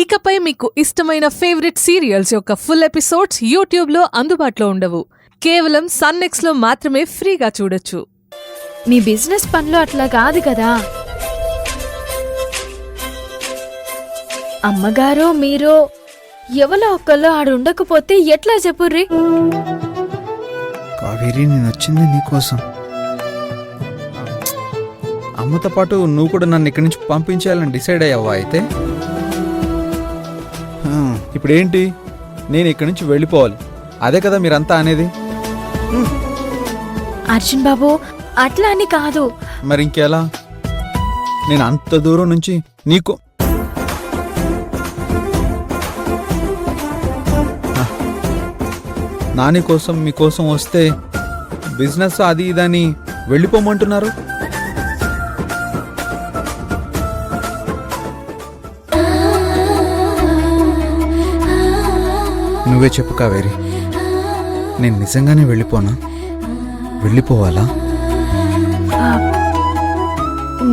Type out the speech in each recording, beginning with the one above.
ఇకపై మీకు ఇష్టమైన ఫేవరెట్ సీరియల్స్ యొక్క ఫుల్ ఎపిసోడ్స్ యూట్యూబ్లో అందుబాటులో ఉండవు. కేవలం సన్నెక్స్లో మాత్రమే ఫ్రీగా చూడొచ్చు. మీ బిజినెస్ పనులు అట్లా కాదు కదా. అమ్మగారో మీరో ఎవరో ఒక్కళ్ళు ఆడుండకపోతే ఎట్లా చెప్పుర్రి? కావేరి, నేను వచ్చింది నీకోసం. అమ్మతో పాటు నువ్వు కూడా నన్ను ఇక్కడి నుంచి పంపించాలని డిసైడ్ అయ్యావా? అయితే ఇప్పుడేంటి, నేను ఇక్కడి నుంచి వెళ్ళిపోవాలి, అదే కదా మీరంతా అనేది? అర్జున్ బాబు, అట్లా అని కాదు. మరి ఇంకెలా? నేను అంత దూరం నుంచి నీకు నాని కోసం మీకోసం వస్తే బిజినెస్ అది ఇదని వెళ్ళిపోమంటున్నారు. నువ్వే చెప్పు కావేరి, నేను నిజంగానే వెళ్ళిపోనా? వెళ్ళిపోవాలా?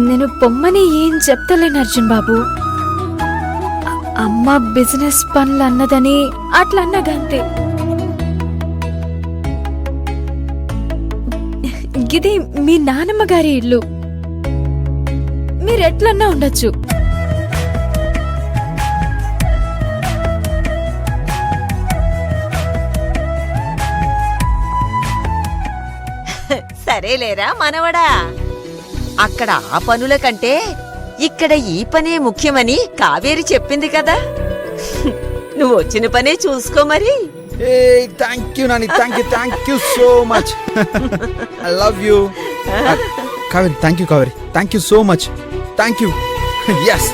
నేను పొమ్మని ఏం చెప్తలేను అర్జున్ బాబు. అమ్మ బిజినెస్ పనులు అన్నదని అట్లా అన్నగంతే. ఇది మీ నానమ్మ గారి ఇల్లు, మీరెట్లన్నా ఉండొచ్చు. సరేలేరా మనవడా, అక్కడ ఆ పనుల కంటే ఇక్కడ ఈ పనే ముఖ్యమని కావేరి చెప్పింది కదా. నువ్వు వచ్చిన పనే చూసుకో మరి. Thank you Nani, thank you so much. I love you Kaveri. Thank you Kaveri, thank you so much. Thank you. Yes.